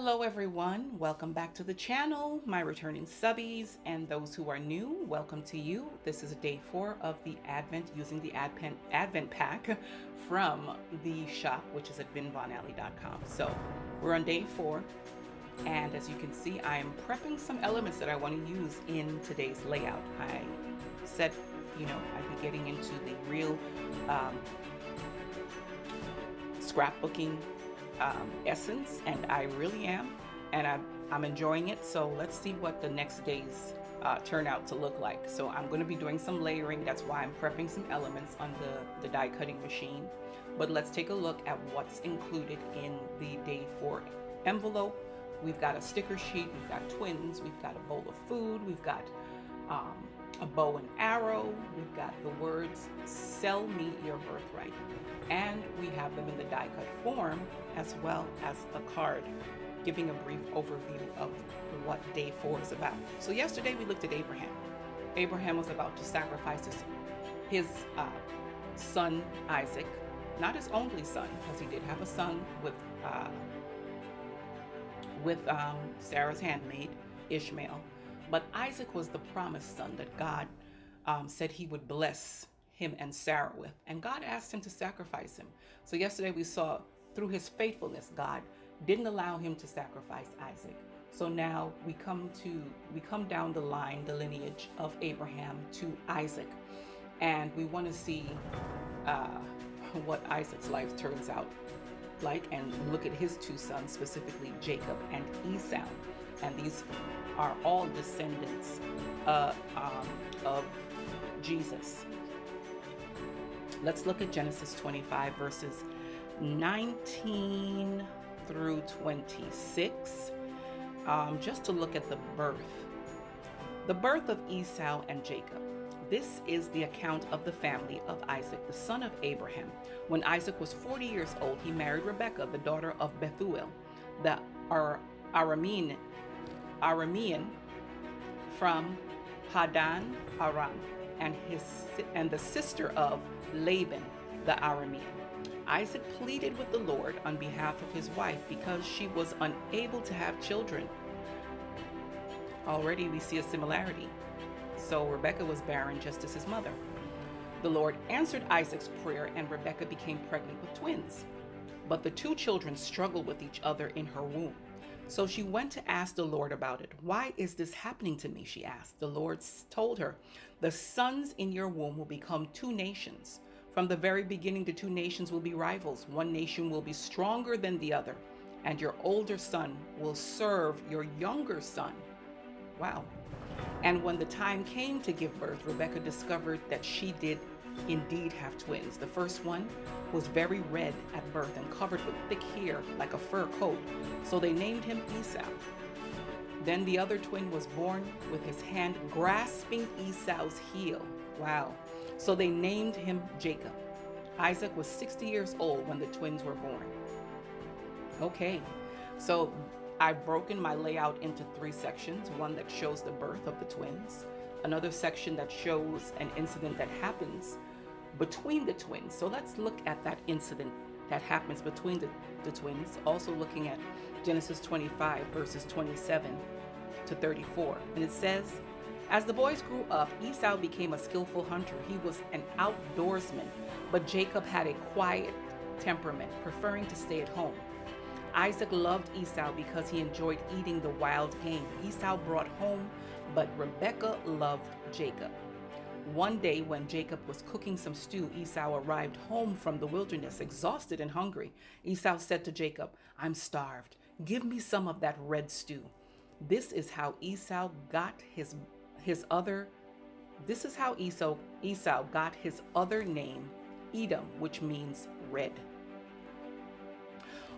Hello everyone, welcome back to the channel, my returning subbies and those who are new, welcome to you. This is day 4 of the Advent using the Advent pack from the shop, which is at VINVONALY.com. So we're on day 4, and as you can see, I am prepping some elements that I want to use in today's layout. I said, I'd be getting into the real scrapbooking essence, and I really am, and I'm enjoying it. So let's see what the next days turn out to look like. So I'm going to be doing some layering. That's why I'm prepping some elements on the die cutting machine. But let's take a look at what's included in the day 4 envelope. We've got a sticker sheet, we've got twins, we've got a bowl of food, we've got a bow and arrow, we've got the words "Sell me your birthright," and we have them in the die cut form, as well as a card giving a brief overview of what day 4 is about. So yesterday we looked at Abraham. Abraham was about to sacrifice his son Isaac, not his only son, because he did have a son with Sarah's handmaid Ishmael, but Isaac was the promised son that God said he would bless him and Sarah with, and God asked him to sacrifice him. So yesterday we saw through his faithfulness, God didn't allow him to sacrifice Isaac. So now we come down the line, the lineage of Abraham to Isaac, and we want to see what Isaac's life turns out like, and look at his 2 sons, specifically Jacob and Esau, and these are all descendants of Jesus. Let's look at Genesis 25 verses 19 through 26, just to look at the birth of Esau and Jacob. This is the account of the family of Isaac, the son of Abraham. When Isaac was 40 years old, he married Rebekah, the daughter of Bethuel, the Aramean from Padan Aram, and the sister of Laban the Aramean. Isaac pleaded with the Lord on behalf of his wife because she was unable to have children. Already we see a similarity. So Rebekah was barren just as his mother. The Lord answered Isaac's prayer, and Rebekah became pregnant with twins. But the 2 children struggled with each other in her womb. So she went to ask the Lord about it. "Why is this happening to me?" she asked. The Lord told her, "The sons in your womb will become 2 nations. From the very beginning, the 2 nations will be rivals. One nation will be stronger than the other, and your older son will serve your younger son." Wow. And when the time came to give birth, Rebekah discovered that she did indeed have twins. The first one was very red at birth and covered with thick hair like a fur coat, so they named him Esau. Then the other twin was born with his hand grasping Esau's heel. Wow. So they named him Jacob. Isaac was 60 years old when the twins were born. Okay, so I've broken my layout into 3 sections. One that shows the birth of the twins, another section that shows an incident that happens between the twins. So let's look at that incident that happens between the twins, also looking at Genesis 25 verses 27 to 34. And it says, "As the boys grew up, Esau became a skillful hunter. He was an outdoorsman, but Jacob had a quiet temperament, preferring to stay at home. Isaac loved Esau because he enjoyed eating the wild game Esau brought home, but Rebekah loved Jacob. One day when Jacob was cooking some stew, Esau arrived home from the wilderness, exhausted and hungry. Esau said to Jacob, 'I'm starved. Give me some of that red stew.' This is how Esau got his other name, Edom, which means red.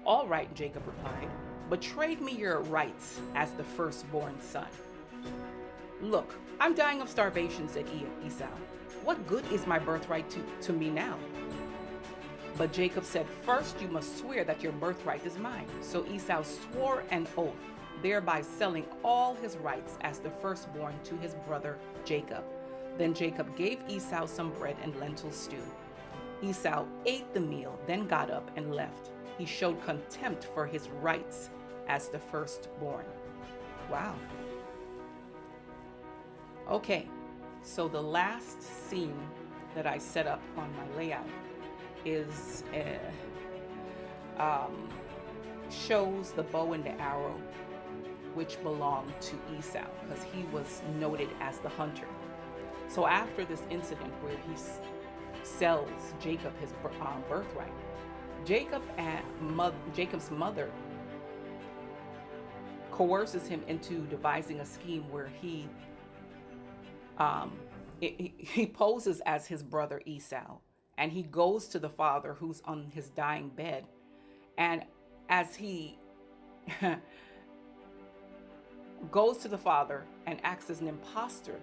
'All right,' Jacob replied, 'but trade me your rights as the firstborn son.' 'Look, I'm dying of starvation,' said Esau. 'What good is my birthright to me now?' But Jacob said, 'First you must swear that your birthright is mine.' So Esau swore an oath, thereby selling all his rights as the firstborn to his brother Jacob. Then Jacob gave Esau some bread and lentil stew. Esau ate the meal, then got up and left. He showed contempt for his rights as the firstborn. Wow. Okay, so the last scene that I set up on my layout is shows the bow and the arrow, which belonged to Esau, because he was noted as the hunter. So after this incident where he sells Jacob his birthright, Jacob's mother coerces him into devising a scheme where he poses as his brother Esau, and he goes to the father who's on his dying bed, and as he goes to the father and acts as an imposter,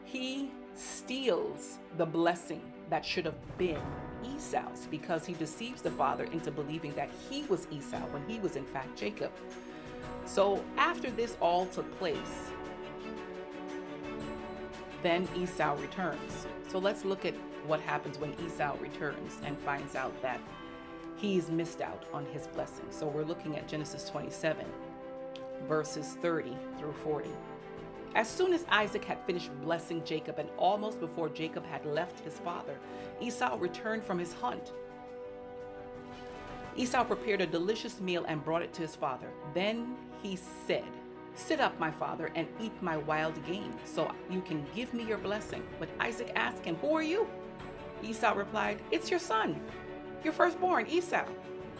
he steals the blessing that should have been Esau's, because he deceives the father into believing that he was Esau when he was in fact Jacob. So after this all took place, then Esau returns. So let's look at what happens when Esau returns and finds out that he's missed out on his blessing. So we're looking at Genesis 27, verses 30 through 40. As soon as Isaac had finished blessing Jacob, and almost before Jacob had left his father, Esau returned from his hunt. Esau prepared a delicious meal and brought it to his father. Then he said, "Sit up, my father, and eat my wild game, so you can give me your blessing." But Isaac asked him, "Who are you?" Esau replied, "It's your son, your firstborn, Esau."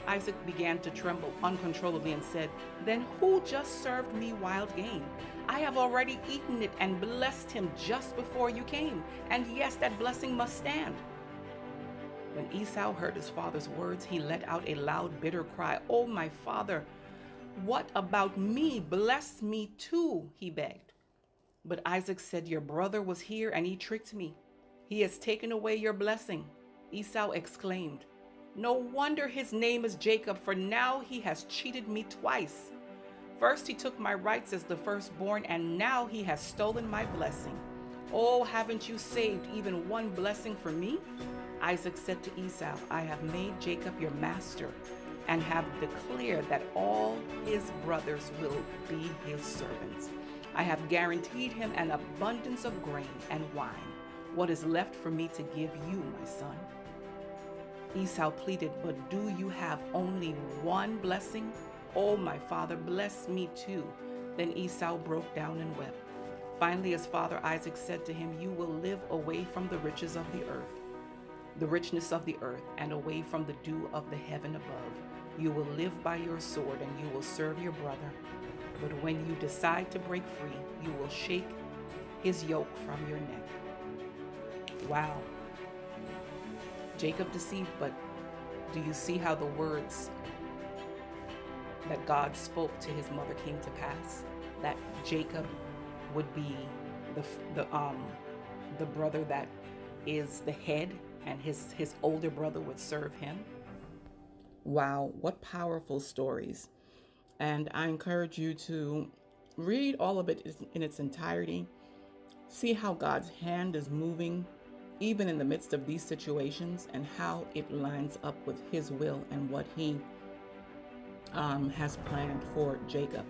Isaac began to tremble uncontrollably and said, "Then who just served me wild game? I have already eaten it and blessed him just before you came, and yes, that blessing must stand." When Esau heard his father's words, he let out a loud, bitter cry. "Oh, my father, what about me? Bless me too," he begged. But Isaac said, "Your brother was here and he tricked me. He has taken away your blessing." Esau exclaimed, "No wonder his name is Jacob, for now he has cheated me twice. First he took my rights as the firstborn, and now he has stolen my blessing. Oh, haven't you saved even one blessing for me?" Isaac said to Esau, "I have made Jacob your master and have declared that all his brothers will be his servants. I have guaranteed him an abundance of grain and wine. What is left for me to give you, my son?" Esau pleaded, "But do you have only one blessing? Oh, my father, bless me too." Then Esau broke down and wept. Finally, his father Isaac said to him, "You will live away from the riches of the earth, the richness of the earth, and away from the dew of the heaven above. You will live by your sword, and you will serve your brother. But when you decide to break free, you will shake his yoke from your neck." Wow. Jacob deceived, but do you see how the words that God spoke to his mother came to pass? That Jacob would be the brother that is the head, and his older brother would serve him. Wow, what powerful stories. And I encourage you to read all of it in its entirety. See how God's hand is moving even in the midst of these situations, and how it lines up with his will and what he has planned for Jacob.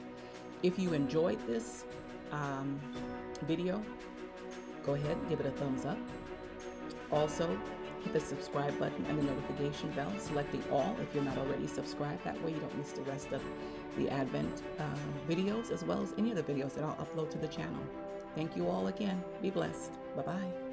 If you enjoyed this video, go ahead and give it a thumbs up. Also, hit the subscribe button and the notification bell, selecting all if you're not already subscribed. That way you don't miss the rest of the Advent videos, as well as any of the videos that I'll upload to the channel. Thank you all again. Be blessed. Bye-bye.